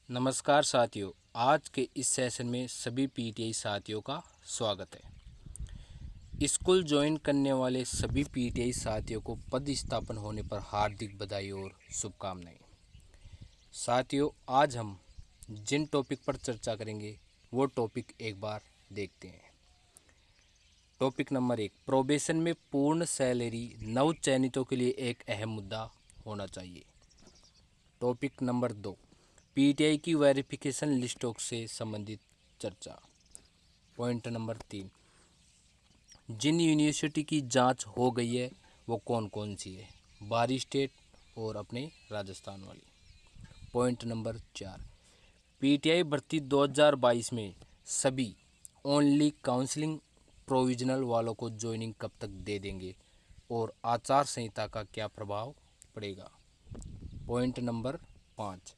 नमस्कार साथियों। आज के इस सेशन में सभी पीटीआई साथियों का स्वागत है। स्कूल ज्वाइन करने वाले सभी पीटीआई साथियों को पदस्थापन होने पर हार्दिक बधाई और शुभकामनाएं। साथियों, आज हम जिन टॉपिक पर चर्चा करेंगे वो टॉपिक एक बार देखते हैं। टॉपिक नंबर 1, प्रोबेशन में पूर्ण सैलरी नव चयनितों के लिए एक अहम मुद्दा होना चाहिए। टॉपिक नंबर 2, पीटीआई की वेरिफिकेशन लिस्टों से संबंधित चर्चा। पॉइंट नंबर 3, जिन यूनिवर्सिटी की जांच हो गई है वो कौन कौन सी है, बाहरी स्टेट और अपने राजस्थान वाली। पॉइंट नंबर 4, पीटीआई भर्ती 2022 में सभी ओनली काउंसलिंग प्रोविजनल वालों को ज्वाइनिंग कब तक दे देंगे और आचार संहिता का क्या प्रभाव पड़ेगा। पॉइंट नंबर 5,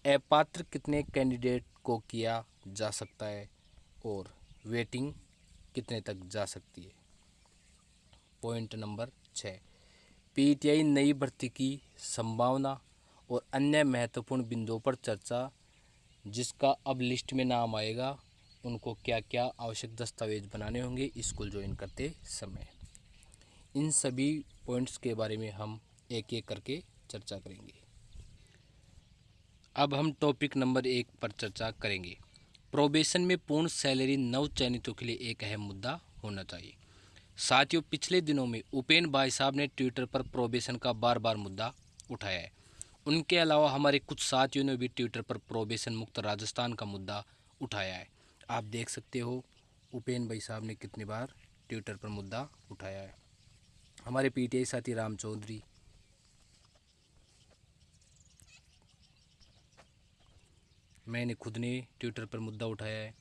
अपात्र कितने कैंडिडेट को किया जा सकता है और वेटिंग कितने तक जा सकती है। पॉइंट नंबर 6, पीटीआई नई भर्ती की संभावना और अन्य महत्वपूर्ण बिंदुओं पर चर्चा। जिसका अब लिस्ट में नाम आएगा उनको क्या क्या आवश्यक दस्तावेज बनाने होंगे स्कूल ज्वाइन करते समय। इन सभी पॉइंट्स के बारे में हम एक एक करके चर्चा करेंगे। अब हम टॉपिक नंबर 1 पर चर्चा करेंगे। प्रोबेशन में पूर्ण सैलरी नव चयनितों के लिए एक अहम मुद्दा होना चाहिए। साथियों, पिछले दिनों में उपेन भाई साहब ने ट्विटर पर प्रोबेशन का बार बार मुद्दा उठाया है। उनके अलावा हमारे कुछ साथियों ने भी ट्विटर पर प्रोबेशन मुक्त राजस्थान का मुद्दा उठाया है। आप देख सकते हो उपेन भाई साहब ने कितनी बार ट्विटर पर मुद्दा उठाया है। हमारे पीटीआई साथी राम चौधरी, मैंने खुद ने ट्विटर पर मुद्दा उठाया है।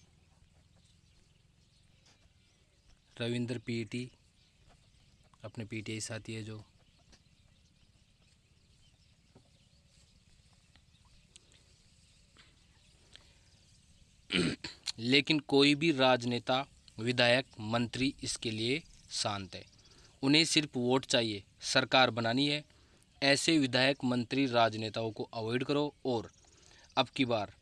रविंद्र पीटी अपने पीटीआई साथी है जो। लेकिन कोई भी राजनेता, विधायक, मंत्री इसके लिए शांत है। उन्हें सिर्फ वोट चाहिए, सरकार बनानी है। ऐसे विधायक, मंत्री, राजनेताओं को अवॉइड करो और अब की बार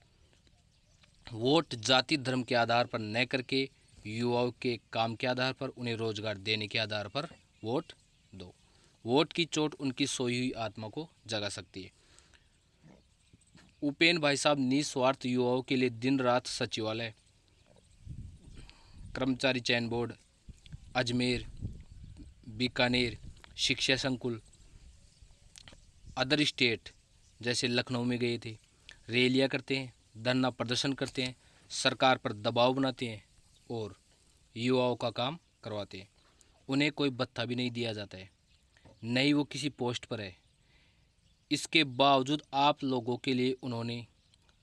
वोट जाति धर्म के आधार पर न करके युवाओं के काम के आधार पर, उन्हें रोजगार देने के आधार पर वोट दो। वोट की चोट उनकी सोई हुई आत्मा को जगा सकती है। उपेन भाई साहब निस्वार्थ युवाओं के लिए दिन रात सचिवालय, कर्मचारी चयन बोर्ड, अजमेर, बीकानेर, शिक्षा संकुल, अदर स्टेट जैसे लखनऊ में गए थे, रैलियां करते हैं, धरना प्रदर्शन करते हैं, सरकार पर दबाव बनाते हैं और युवाओं का काम करवाते हैं। उन्हें कोई भत्ता भी नहीं दिया जाता है, नहीं वो किसी पोस्ट पर है। इसके बावजूद आप लोगों के लिए उन्होंने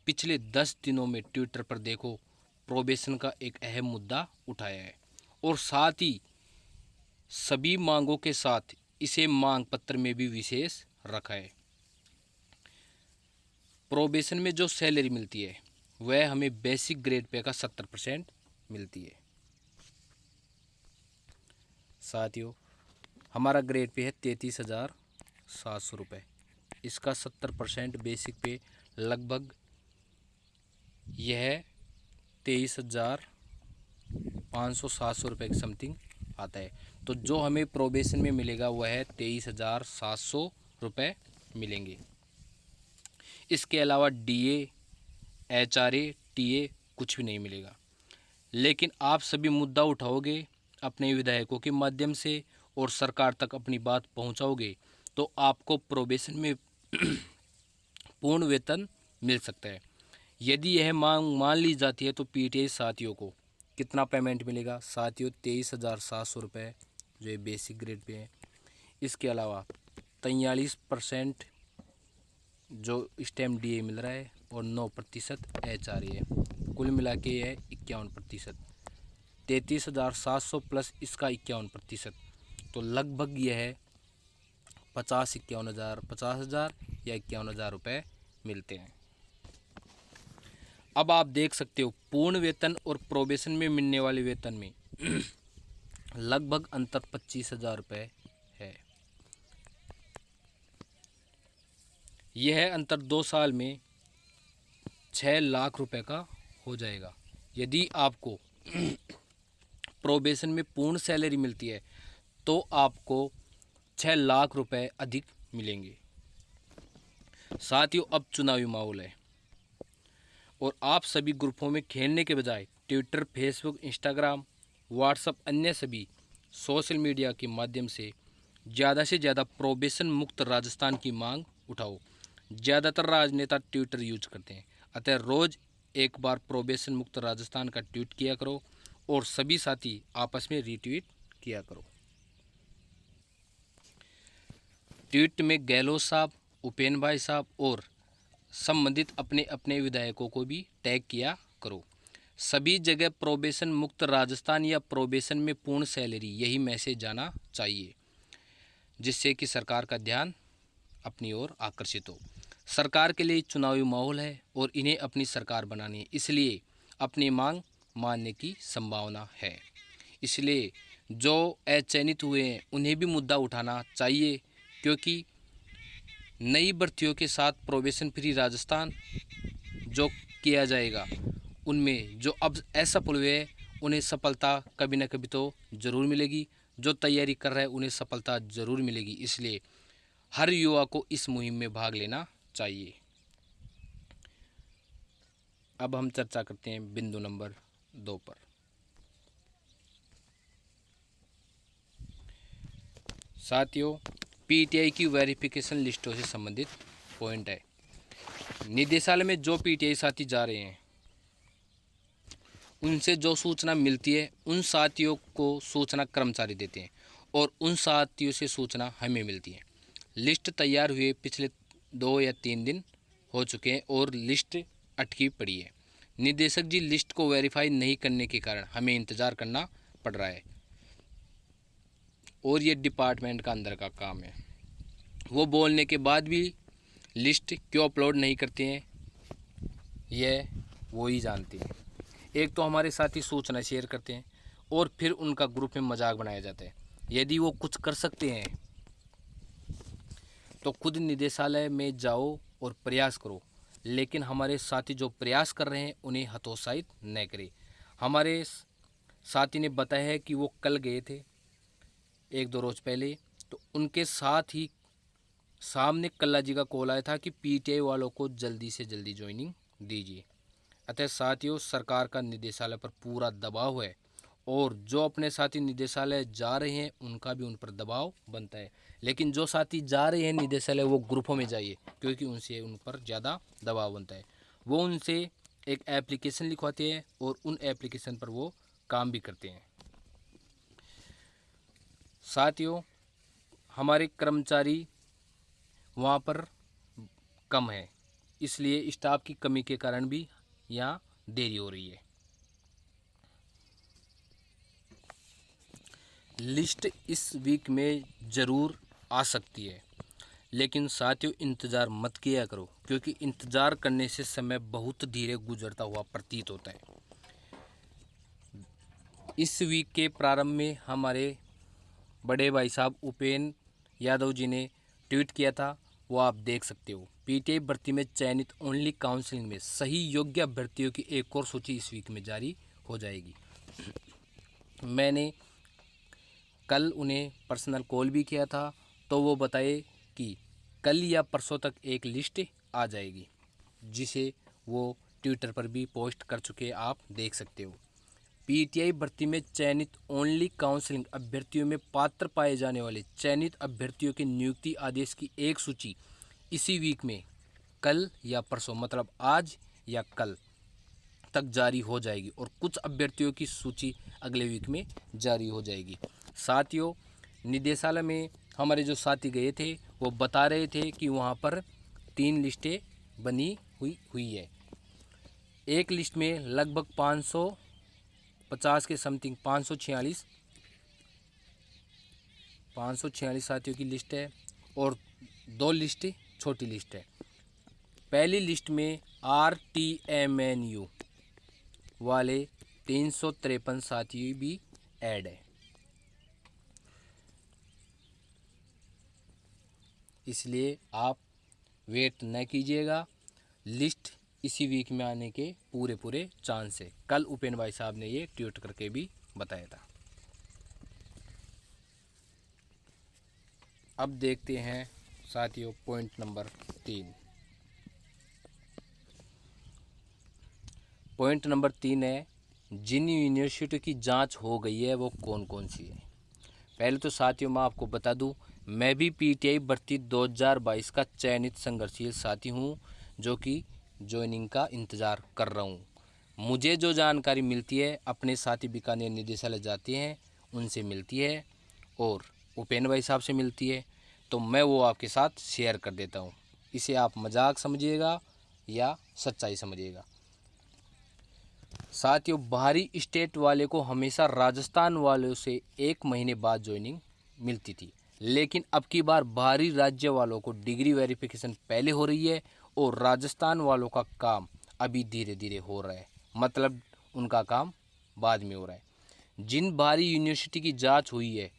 पिछले 10 दिनों में ट्विटर पर देखो प्रोबेशन का एक अहम मुद्दा उठाया है और साथ ही सभी मांगों के साथ इसे मांग पत्र में भी विशेष रखा है। प्रोबेशन में जो सैलरी मिलती है वह हमें बेसिक ग्रेड पे का 70% मिलती है। साथियों, हमारा ग्रेड पे है 33,700 रुपये। इसका 70% बेसिक पे लगभग यह 23,500-700 रुपये के समथिंग आता है। तो जो हमें प्रोबेशन में मिलेगा वह है 23,700 रुपये मिलेंगे। इसके अलावा डीए, एचआरए, टीए कुछ भी नहीं मिलेगा। लेकिन आप सभी मुद्दा उठाओगे अपने विधायकों के माध्यम से और सरकार तक अपनी बात पहुंचाओगे तो आपको प्रोबेशन में पूर्ण वेतन मिल सकता है। यदि यह मांग मान ली जाती है तो पीटीआई साथियों को कितना पेमेंट मिलेगा साथियों? 23,700 रुपये जो ये बेसिक ग्रेड पे है। इसके अलावा 43% जो स्टैम्प डीए मिल रहा है और 9% एचआरए है। कुल मिला के यह 51%। 33,700 प्लस इसका 51%, तो लगभग यह है 50,000 या 51,000 रुपये मिलते हैं। अब आप देख सकते हो पूर्ण वेतन और प्रोबेशन में मिलने वाले वेतन में लगभग अंतर 25,000 रुपये है। यह अंतर 2 साल में 6 लाख रुपए का हो जाएगा। यदि आपको प्रोबेशन में पूर्ण सैलरी मिलती है तो आपको 6 लाख रुपए अधिक मिलेंगे। साथियों, अब चुनावी माहौल है और आप सभी ग्रुपों में खेलने के बजाय ट्विटर, फेसबुक, इंस्टाग्राम, व्हाट्सएप अन्य सभी सोशल मीडिया के माध्यम से ज़्यादा प्रोबेशन मुक्त राजस्थान की मांग उठाओ। ज़्यादातर राजनेता ट्विटर यूज करते हैं, अतः रोज़ एक बार प्रोबेशन मुक्त राजस्थान का ट्वीट किया करो और सभी साथी आपस में रीट्वीट किया करो। ट्वीट में गहलोत साहब, उपेंद्र भाई साहब और संबंधित अपने अपने विधायकों को भी टैग किया करो। सभी जगह प्रोबेशन मुक्त राजस्थान या प्रोबेशन में पूर्ण सैलरी, यही मैसेज जाना चाहिए, जिससे कि सरकार का ध्यान अपनी ओर आकर्षित हो। सरकार के लिए चुनावी माहौल है और इन्हें अपनी सरकार बनानी है, इसलिए अपनी मांग मानने की संभावना है। इसलिए जो अचयनित हुए हैं उन्हें भी मुद्दा उठाना चाहिए, क्योंकि नई भर्तियों के साथ प्रोबेशन फ्री राजस्थान जो किया जाएगा उनमें जो अब असफल हुए हैं उन्हें सफलता कभी न कभी तो ज़रूर मिलेगी। जो तैयारी कर रहे हैं उन्हें सफलता ज़रूर मिलेगी। इसलिए हर युवा को इस मुहिम में भाग लेना चाहिए। अब हम चर्चा करते हैं बिंदु नंबर 2 पर। साथियों, पीटीआई की वेरिफिकेशन लिस्टों से संबंधित पॉइंट है। निदेशालय में जो पीटीआई साथी जा रहे हैं उनसे जो सूचना मिलती है उन साथियों को सूचना कर्मचारी देते हैं और उन साथियों से सूचना हमें मिलती है। लिस्ट तैयार हुए पिछले 2 या 3 दिन हो चुके हैं और लिस्ट अटकी पड़ी है। निदेशक जी लिस्ट को वेरीफाई नहीं करने के कारण हमें इंतज़ार करना पड़ रहा है और ये डिपार्टमेंट का अंदर का काम है। वो बोलने के बाद भी लिस्ट क्यों अपलोड नहीं करते हैं यह वो ही जानते हैं। एक तो हमारे साथी सूचना शेयर करते हैं और फिर उनका ग्रुप में मजाक बनाया जाता है। यदि वो कुछ कर सकते हैं तो खुद निदेशालय में जाओ और प्रयास करो, लेकिन हमारे साथी जो प्रयास कर रहे हैं उन्हें हतोत्साहित न करें। हमारे साथी ने बताया है कि वो कल गए थे 1-2 रोज पहले, तो उनके साथ ही सामने कल्ला जी का कॉल आया था कि पीटीआई वालों को जल्दी से जल्दी ज्वाइनिंग दीजिए। अतः साथियों, सरकार का निदेशालय पर पूरा दबाव है और जो अपने साथी निदेशालय जा रहे हैं उनका भी उन पर दबाव बनता है। लेकिन जो साथी जा रहे हैं निदेशालय वो ग्रुपों में जाइए, क्योंकि उनसे उन पर ज़्यादा दबाव बनता है। वो उनसे एक एप्लीकेशन लिखवाते हैं और उन एप्लीकेशन पर वो काम भी करते हैं। साथियों, हमारे कर्मचारी वहाँ पर कम है, इसलिए स्टाफ की कमी के कारण भी यहाँ देरी हो रही है। लिस्ट इस वीक में ज़रूर आ सकती है, लेकिन साथियों इंतज़ार मत किया करो, क्योंकि इंतज़ार करने से समय बहुत धीरे गुजरता हुआ प्रतीत होता है। इस वीक के प्रारंभ में हमारे बड़े भाई साहब उपेंद्र यादव जी ने ट्वीट किया था, वो आप देख सकते हो। पीटीआई भर्ती में चयनित ओनली काउंसलिंग में सही योग्य अभ्यर्थियों की एक और सूची इस वीक में जारी हो जाएगी। मैंने कल उन्हें पर्सनल कॉल भी किया था, तो वो बताए कि कल या परसों तक एक लिस्ट आ जाएगी, जिसे वो ट्विटर पर भी पोस्ट कर चुके, आप देख सकते हो। पीटीआई भर्ती में चयनित ओनली काउंसलिंग अभ्यर्थियों में पात्र पाए जाने वाले चयनित अभ्यर्थियों के नियुक्ति आदेश की एक सूची इसी वीक में कल या परसों, मतलब आज या कल तक जारी हो जाएगी और कुछ अभ्यर्थियों की सूची अगले वीक में जारी हो जाएगी। साथियों, निदेशालय में हमारे जो साथी गए थे वो बता रहे थे कि वहाँ पर 3 लिस्टें बनी हुई है। एक लिस्ट में लगभग 550 के समथिंग 546 साथियों की लिस्ट है और 2 लिस्ट छोटी लिस्ट है। पहली लिस्ट में RTMNU वाले 353 साथी भी ऐड है, इसलिए आप वेट न कीजिएगा। लिस्ट इसी वीक में आने के पूरे चांस है। कल उपेन भाई साहब ने ये ट्वीट करके भी बताया था। अब देखते हैं साथियों पॉइंट नंबर 3। पॉइंट नंबर 3 है, जिन यूनिवर्सिटी की जांच हो गई है वो कौन कौन सी है। पहले तो साथियों मैं आपको बता दूं, मैं भी पीटीआई भर्ती 2022 का चयनित संघर्षशील साथी हूं, जो कि ज्वाइनिंग का इंतज़ार कर रहा हूं। मुझे जो जानकारी मिलती है अपने साथी बीकानेर निदेशालय जाते हैं उनसे मिलती है और उपेन भाई साहब से मिलती है, तो मैं वो आपके साथ शेयर कर देता हूं। इसे आप मजाक समझिएगा या सच्चाई समझिएगा। साथियों बाहरी स्टेट वाले को हमेशा राजस्थान वालों से 1 महीने बाद ज्वाइनिंग मिलती थी, लेकिन अब की बार बाहरी राज्य वालों को डिग्री वेरिफिकेशन पहले हो रही है और राजस्थान वालों का काम अभी धीरे धीरे हो रहा है, मतलब उनका काम बाद में हो रहा है। जिन बाहरी यूनिवर्सिटी की जांच हुई है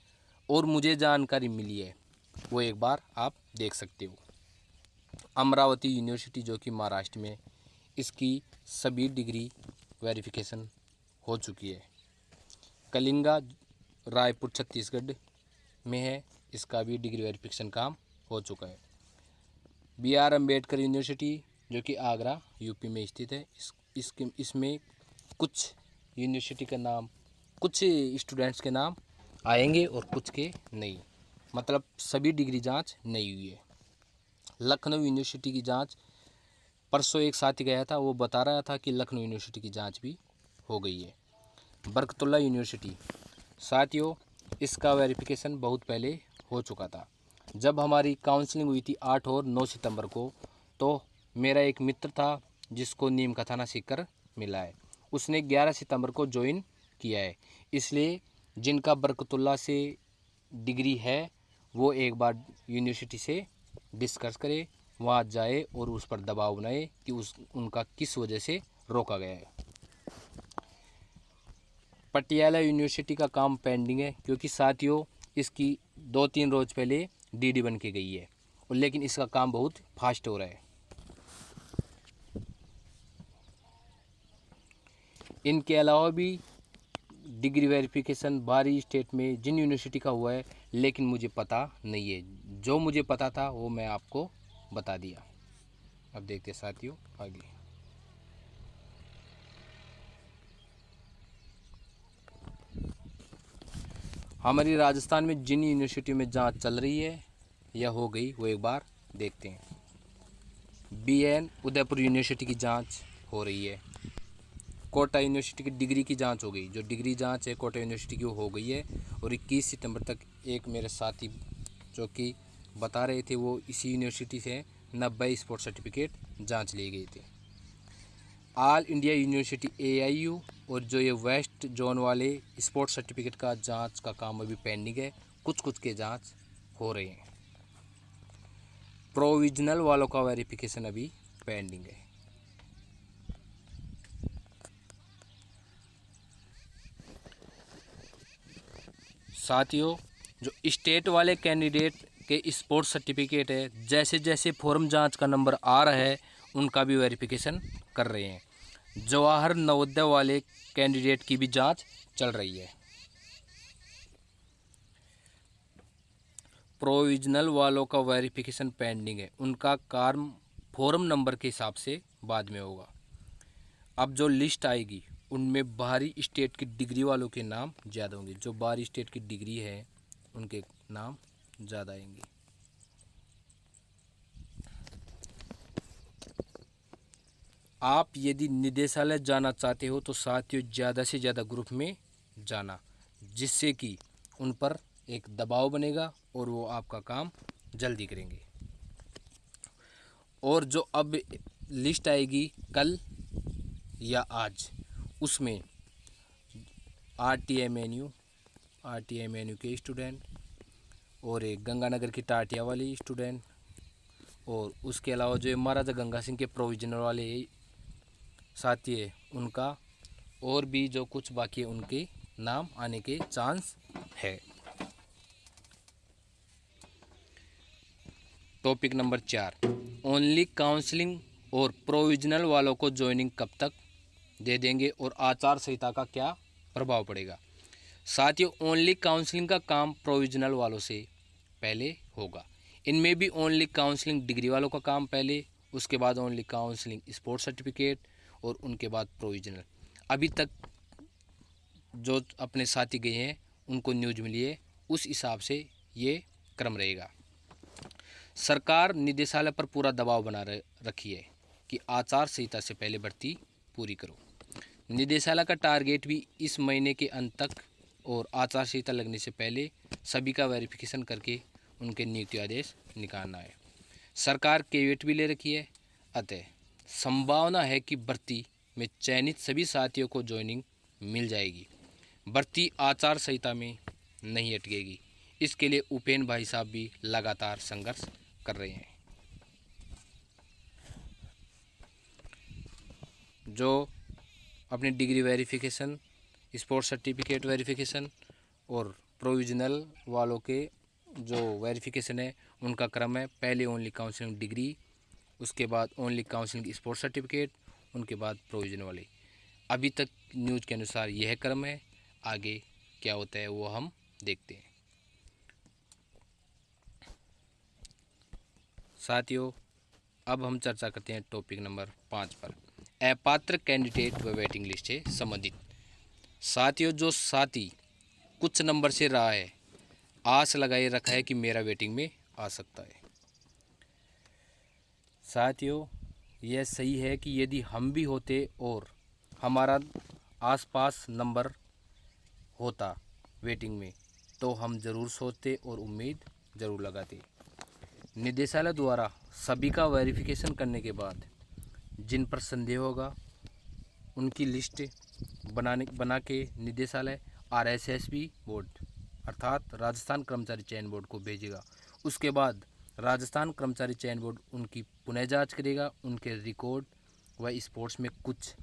और मुझे जानकारी मिली है वो एक बार आप देख सकते हो। अमरावती यूनिवर्सिटी जो कि महाराष्ट्र में, इसकी सभी डिग्री वेरिफिकेशन हो चुकी है। कलिंगा रायपुर छत्तीसगढ़ में है, इसका भी डिग्री वेरिफिकेशन काम हो चुका है। BR अम्बेडकर यूनिवर्सिटी जो कि आगरा यूपी में स्थित है, इसमें कुछ यूनिवर्सिटी का नाम, कुछ स्टूडेंट्स के नाम आएंगे और कुछ के नहीं, मतलब सभी डिग्री जांच नहीं हुई है। लखनऊ यूनिवर्सिटी की जांच परसों एक साथी गया था, वो बता रहा था कि लखनऊ यूनिवर्सिटी की जांच भी हो गई है। बरकतुल्ला यूनिवर्सिटी साथियों, इसका वेरिफिकेशन बहुत पहले हो चुका था। जब हमारी काउंसलिंग हुई थी 8 और 9 सितंबर को, तो मेरा एक मित्र था जिसको नीम का थाना सीकर मिला है, उसने 11 सितंबर को ज्वाइन किया है। इसलिए जिनका बरकतुल्ला से डिग्री है वो एक बार यूनिवर्सिटी से डिस्कस करे, वहाँ जाए और उस पर दबाव बनाए कि उनका किस वजह से रोका गया है। पटियाला यूनिवर्सिटी का काम पेंडिंग है, क्योंकि साथियों इसकी 2-3 रोज पहले डीडी बन के गई है, और लेकिन इसका काम बहुत फास्ट हो रहा है। इनके अलावा भी डिग्री वेरिफिकेशन बाहरी स्टेट में जिन यूनिवर्सिटी का हुआ है, लेकिन मुझे पता नहीं है। जो मुझे पता था वो मैं आपको बता दिया। अब देखते हैं साथियों आगे। हमारी राजस्थान में जिन यूनिवर्सिटी में जांच चल रही है या हो गई वो एक बार देखते हैं। BN उदयपुर यूनिवर्सिटी की जांच हो रही है। कोटा यूनिवर्सिटी की डिग्री की जांच हो गई, जो डिग्री जांच है कोटा यूनिवर्सिटी की वो हो गई है, और 21 सितंबर तक एक मेरे साथी जो कि बता रहे थे वो इसी यूनिवर्सिटी से 90 स्पोर्ट्स सर्टिफिकेट जांच लिए गए थे। ऑल इंडिया यूनिवर्सिटी AIU और जो ये वेस्ट जोन वाले स्पोर्ट्स सर्टिफिकेट का जांच का काम अभी पेंडिंग है, कुछ कुछ के जांच हो रहे हैं। प्रोविजनल वालों का वेरिफिकेशन अभी पेंडिंग है। साथियों जो स्टेट वाले कैंडिडेट के स्पोर्ट्स सर्टिफिकेट है, जैसे जैसे फॉर्म जांच का नंबर आ रहा है उनका भी वेरिफिकेशन कर रहे हैं। जवाहर नवोदय वाले कैंडिडेट की भी जांच चल रही है। प्रोविजनल वालों का वेरिफिकेशन पेंडिंग है, उनका काम फॉर्म नंबर के हिसाब से बाद में होगा। अब जो लिस्ट आएगी उनमें बाहरी स्टेट की डिग्री वालों के नाम ज़्यादा होंगे, जो बाहरी स्टेट की डिग्री है उनके नाम ज़्यादा आएंगे। आप यदि निदेशालय जाना चाहते हो तो साथियों ज़्यादा से ज़्यादा ग्रुप में जाना, जिससे कि उन पर एक दबाव बनेगा और वो आपका काम जल्दी करेंगे। और जो अब लिस्ट आएगी कल या आज, उसमें RTMNU के स्टूडेंट और एक गंगानगर की टाटिया वाली स्टूडेंट, और उसके अलावा जो महाराजा गंगा सिंह के प्रोविजनल वाले साथी है उनका, और भी जो कुछ बाकी है उनके नाम आने के चांस है। टॉपिक नंबर 4, ओनली काउंसलिंग और प्रोविजनल वालों को ज्वाइनिंग कब तक दे देंगे और आचार संहिता का क्या प्रभाव पड़ेगा। साथियों, ओनली काउंसलिंग का काम प्रोविजनल वालों से पहले होगा। इनमें भी ओनली काउंसलिंग डिग्री वालों का काम पहले, उसके बाद ओनली काउंसलिंग स्पोर्ट्स सर्टिफिकेट और उनके बाद प्रोविजनल। अभी तक जो अपने साथी गए हैं उनको न्यूज़ मिली है, उस हिसाब से ये क्रम रहेगा। सरकार निदेशालय पर पूरा दबाव बना रखी है कि आचार संहिता से पहले भर्ती पूरी करो। निदेशालय का टारगेट भी इस महीने के अंत तक और आचार संहिता लगने से पहले सभी का वेरिफिकेशन करके उनके नियुक्ति आदेश निकालना है। सरकार कैविएट भी ले रखी है, अतः संभावना है कि भर्ती में चयनित सभी साथियों को ज्वाइनिंग मिल जाएगी। भर्ती आचार संहिता में नहीं अटकेगी। इसके लिए उपेन भाई साहब भी लगातार संघर्ष कर रहे हैं। जो अपनी degree verification, sports certificate verification और प्रोविजनल वालों के जो वेरिफिकेशन है उनका क्रम है। पहले ओनली काउंसलिंग डिग्री, उसके बाद ओनली काउंसलिंग स्पोर्ट्स सर्टिफिकेट, उनके बाद प्रोविजनल वाले। अभी तक न्यूज़ के अनुसार यह क्रम है। आगे क्या होता है वो हम देखते हैं। साथियों, अब हम चर्चा करते हैं टॉपिक नंबर 5 पर, अपात्र कैंडिडेट व वेटिंग लिस्ट से संबंधित। साथियों, जो साथी कुछ नंबर से रहा है, आस लगाए रखा है कि मेरा वेटिंग में आ सकता है। साथियों, यह सही है कि यदि हम भी होते और हमारा आसपास नंबर होता वेटिंग में तो हम ज़रूर सोचते और उम्मीद ज़रूर लगाते। निदेशालय द्वारा सभी का वेरिफिकेशन करने के बाद जिन पर संदेह होगा उनकी लिस्ट बना के निदेशालय RSSB बोर्ड अर्थात राजस्थान कर्मचारी चयन बोर्ड को भेजेगा। उसके बाद राजस्थान कर्मचारी चयन बोर्ड उनकी पुनः जांच करेगा। उनके रिकॉर्ड व स्पोर्ट्स में कुछ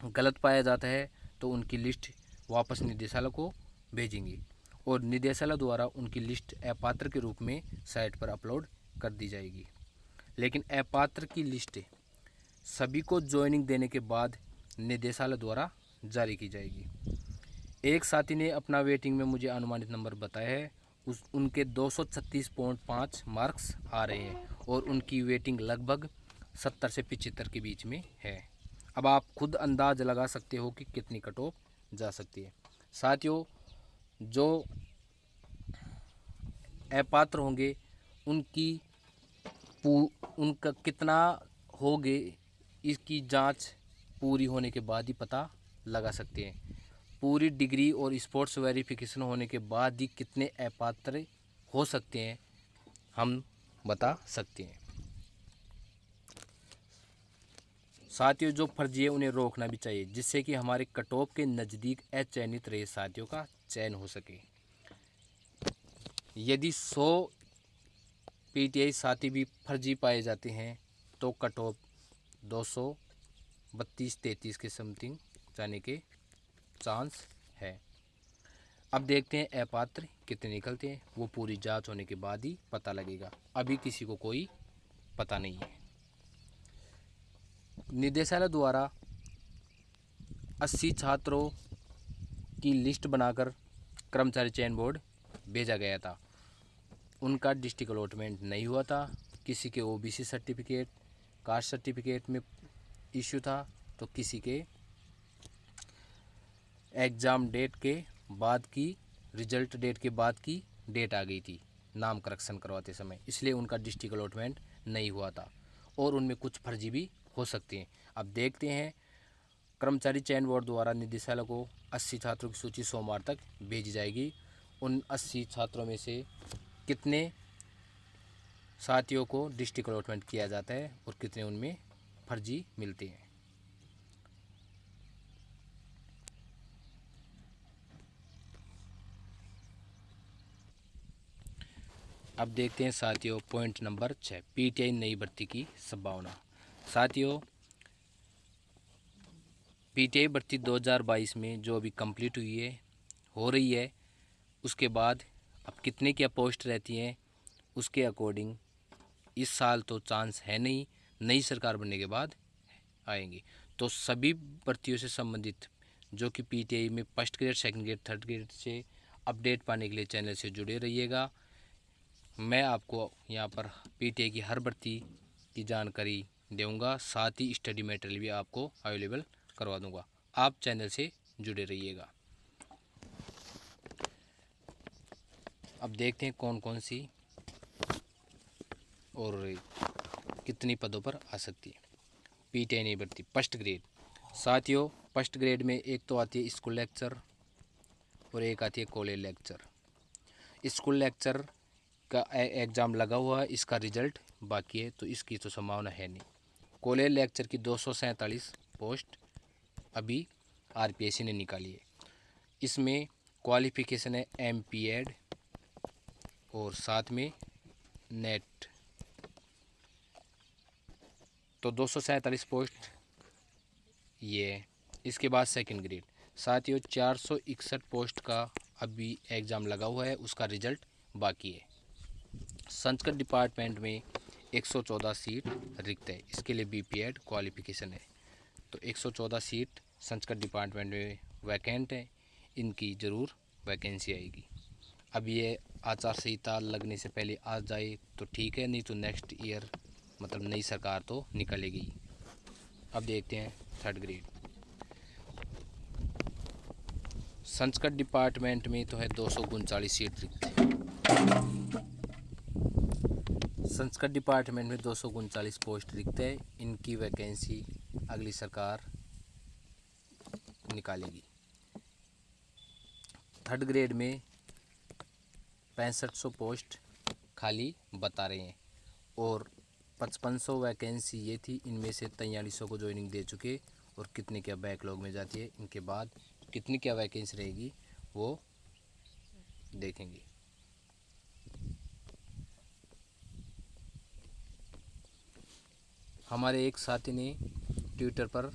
गलत पाया जाता है तो उनकी लिस्ट वापस निदेशालय को भेजेंगे और निदेशालय द्वारा उनकी लिस्ट अपात्र के रूप में साइट पर अपलोड कर दी जाएगी। लेकिन अपात्र की लिस्ट सभी को ज्वाइनिंग देने के बाद निदेशालय द्वारा जारी की जाएगी। एक साथी ने अपना वेटिंग में मुझे अनुमानित नंबर बताया है, उनके 236.5 मार्क्स आ रहे हैं और उनकी वेटिंग लगभग 70 से 75 के बीच में है। अब आप खुद अंदाज लगा सकते हो कि कितनी कट ऑफ जा सकती है। साथियों, जो अपात्र होंगे उनका कितना होगे इसकी जांच पूरी होने के बाद ही पता लगा सकते हैं। पूरी डिग्री और स्पोर्ट्स वेरिफिकेशन होने के बाद ही कितने अपात्र हो सकते हैं हम बता सकते हैं। साथियों, जो फर्जी है उन्हें रोकना भी चाहिए जिससे कि हमारे कट ऑफ के नज़दीक अचयनित रहे साथियों का चयन हो सके। यदि 100 PTI साथी भी फर्जी पाए जाते हैं तो कट ऑफ 232-33 के समथिंग जाने के चांस है। अब देखते हैं अपात्र कितने निकलते हैं, वो पूरी जांच होने के बाद ही पता लगेगा। अभी किसी को कोई पता नहीं है। निदेशालय द्वारा 80 छात्रों की लिस्ट बनाकर कर्मचारी चयन बोर्ड भेजा गया था। उनका डिस्ट्रिक्ट अलॉटमेंट नहीं हुआ था। किसी के OBC सर्टिफिकेट, कास्ट सर्टिफिकेट में इश्यू था तो किसी के एग्ज़ाम डेट के बाद की, रिजल्ट डेट के बाद की डेट आ गई थी नाम करेक्शन करवाते समय, इसलिए उनका डिस्ट्रिक्ट अलॉटमेंट नहीं हुआ था और उनमें कुछ फर्जी भी हो सकते हैं। अब देखते हैं, कर्मचारी चयन बोर्ड द्वारा निदेशालय को 80 छात्रों की सूची सोमवार तक भेजी जाएगी। उन 80 छात्रों में से कितने साथियों को डिस्ट्रिक्ट अलॉटमेंट किया जाता है और कितने उनमें फर्जी मिलते हैं। अब देखते हैं साथियों पॉइंट नंबर 6, PTI नई भर्ती की संभावना। साथियों, PTI भर्ती 2022 में जो अभी कंप्लीट हुई है, हो रही है, उसके बाद अब कितने क्या पोस्ट रहती हैं उसके अकॉर्डिंग इस साल तो चांस है नहीं, नई सरकार बनने के बाद आएंगी। तो सभी भर्तियों से संबंधित जो कि पीटीआई में first grade, second grade, third grade से अपडेट पाने के लिए चैनल से जुड़े रहिएगा। मैं आपको यहाँ पर पीटीआई की हर भर्ती की जानकारी दूंगा, साथ ही स्टडी मटेरियल भी आपको अवेलेबल करवा दूंगा। आप चैनल से जुड़े रहिएगा। अब देखते हैं कौन कौन सी और कितनी पदों पर आ सकती है पीटीआई नई भर्ती फर्स्ट ग्रेड। साथियों, फर्स्ट ग्रेड में एक तो आती है स्कूल लेक्चर और एक आती है कॉलेज लेक्चर। स्कूल लेक्चर का एग्ज़ाम लगा हुआ है, इसका रिजल्ट बाकी है, तो इसकी तो संभावना है नहीं। कॉलेज लेक्चर की 247 पोस्ट अभी आरपीएससी ने निकाली है। इसमें क्वालिफ़िकेशन है एमपीएड और साथ में नेट, तो 247 पोस्ट ये। इसके बाद सेकंड ग्रेड साथियों 461 पोस्ट का अभी एग्ज़ाम लगा हुआ है, उसका रिजल्ट बाकी है। संस्कृत डिपार्टमेंट में 114 सीट रिक्त है, इसके लिए बीपीएड क्वालिफ़िकेशन है। तो 114 सीट संस्कृत डिपार्टमेंट में वैकेंट है, इनकी ज़रूर वैकेंसी आएगी। अब ये आचार संहिता लगने से पहले आ जाए तो ठीक है, नहीं तो नेक्स्ट ईयर मतलब नई सरकार तो निकलेगी। अब देखते हैं थर्ड ग्रेड। संस्कृत डिपार्टमेंट में तो है 239 सीट रिक्त है। संस्कृत डिपार्टमेंट में 239 पोस्ट रिक्त है, इनकी वैकेंसी अगली सरकार निकालेगी। थर्ड ग्रेड में 6500 पोस्ट खाली बता रहे हैं और 5500 वैकेंसी ये थी, इनमें से 4300 को ज्वाइनिंग दे चुके और कितने क्या बैकलॉग में जाती है, इनके बाद कितनी क्या वैकेंसी रहेगी वो देखेंगे। हमारे एक साथी ने ट्विटर पर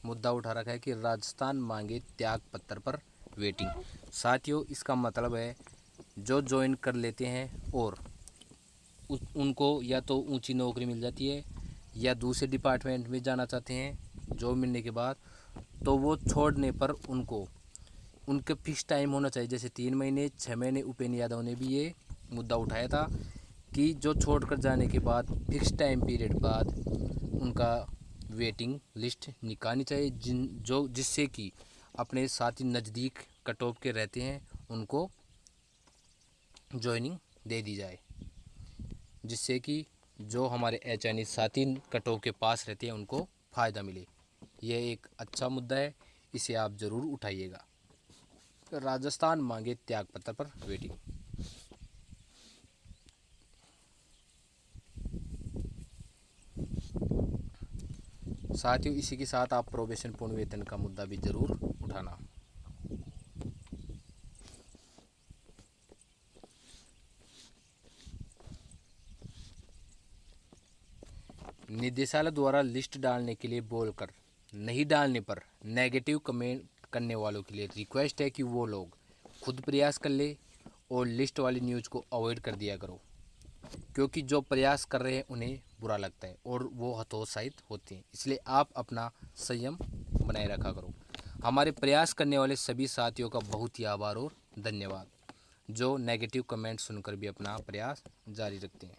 मुद्दा उठा रखा है कि राजस्थान मांगे त्याग पत्र पर वेटिंग। साथियों, इसका मतलब है जो ज्वाइन कर लेते हैं और उनको या तो ऊंची नौकरी मिल जाती है या दूसरे डिपार्टमेंट में जाना चाहते हैं जॉब मिलने के बाद, तो वो छोड़ने पर उनको उनके फिक्स टाइम होना चाहिए, जैसे 3 महीने 6 महीने। उपेंद्र यादव ने भी ये मुद्दा उठाया था कि जो छोड़कर जाने के बाद फिक्स टाइम पीरियड बाद उनका वेटिंग लिस्ट निकालनी चाहिए, जिससे कि अपने साथी नज़दीक कट ऑफ के रहते हैं उनको ज्वाइनिंग दे दी जाए, जिससे कि जो हमारे एचएनई साथी कट ऑफ के पास रहते हैं उनको फ़ायदा मिले। यह एक अच्छा मुद्दा है, इसे आप ज़रूर उठाइएगा। राजस्थान मांगे त्यागपत्र पर वेटिंग। साथियों, इसी के साथ आप प्रोबेशन पूर्ण वेतन का मुद्दा भी ज़रूर उठाना। निदेशालय द्वारा लिस्ट डालने के लिए बोलकर नहीं डालने पर नेगेटिव कमेंट करने वालों के लिए रिक्वेस्ट है कि वो लोग खुद प्रयास कर ले और लिस्ट वाली न्यूज़ को अवॉइड कर दिया करो, क्योंकि जो प्रयास कर रहे हैं उन्हें बुरा लगता है और वो हतोत्साहित होते हैं। इसलिए आप अपना संयम बनाए रखा करो। हमारे प्रयास करने वाले सभी साथियों का बहुत ही आभार और धन्यवाद, जो नेगेटिव कमेंट सुनकर भी अपना प्रयास जारी रखते हैं।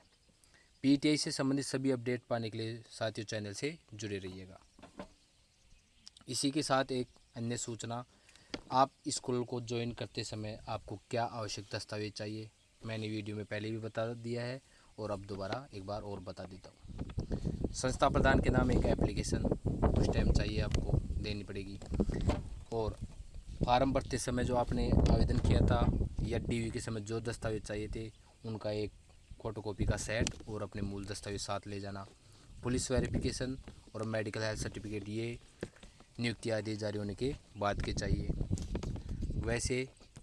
पीटीआई से संबंधित सभी अपडेट पाने के लिए साथियों चैनल से जुड़े रहिएगा। इसी के साथ एक अन्य सूचना, आप स्कूल को ज्वाइन करते समय आपको क्या आवश्यक दस्तावेज चाहिए, मैंने वीडियो में पहले भी बता दिया है और अब दोबारा एक बार और बता देता हूँ। संस्था प्रधान के नाम एक एप्लीकेशन उस टाइम चाहिए, आपको देनी पड़ेगी। और फार्म भरते समय जो आपने आवेदन किया था या डीवी के समय जो दस्तावेज चाहिए थे उनका एक फ़ोटोकॉपी का सेट और अपने मूल दस्तावेज साथ ले जाना। पुलिस वेरिफिकेशन और मेडिकल हेल्थ सर्टिफिकेट ये नियुक्ति आदेश जारी होने के बाद के चाहिए। वैसे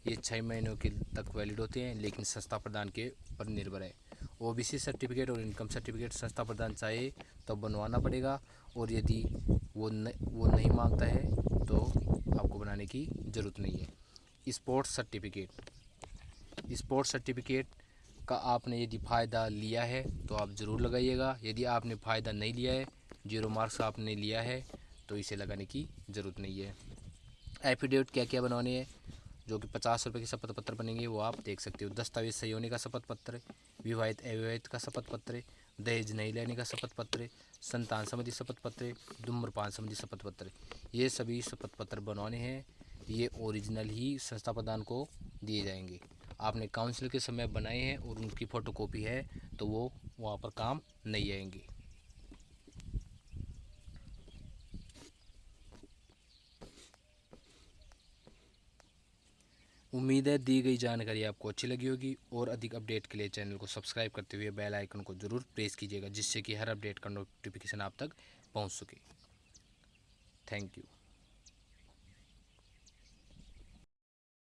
ये 6 महीनों के तक वैलिड होते हैं, लेकिन संस्था प्रधान के ऊपर निर्भर है। ओबीसी सर्टिफिकेट और इनकम सर्टिफिकेट संस्था प्रधान चाहे तो बनवाना पड़ेगा, और यदि वो नहीं मांगता है तो आपको बनाने की ज़रूरत नहीं है। स्पोर्ट्स सर्टिफिकेट का आपने यदि फ़ायदा लिया है तो आप ज़रूर लगाइएगा। यदि आपने फ़ायदा नहीं लिया है, 0 मार्क्स आपने लिया है, तो इसे लगाने की ज़रूरत नहीं है। एफिडेविट क्या क्या बनवाने हैं, जो कि 50 रुपये के शपथ पत्र बनेंगे, वो आप देख सकते हो। दस्तावेज सही होने का शपथ पत्र, विवाहित अविवाहित का शपथ पत्र, दहेज नहीं लेने का शपथ पत्र, संतान संबंधी शपथ पत्र, धूम्रपान संबंधी शपथ पत्र, ये सभी शपथ पत्र बनवाने हैं। ये ओरिजिनल ही संस्था प्रधान को दिए जाएंगे। आपने काउंसिल के समय बनाए हैं और उनकी फ़ोटोकॉपी है तो वो वहाँ पर काम नहीं आएंगे। उम्मीद है दी गई जानकारी आपको अच्छी लगी होगी, और अधिक अपडेट के लिए चैनल को सब्सक्राइब करते हुए बेल आइकन को ज़रूर प्रेस कीजिएगा, जिससे कि हर अपडेट का नोटिफिकेशन आप तक पहुंच सके। Thank you.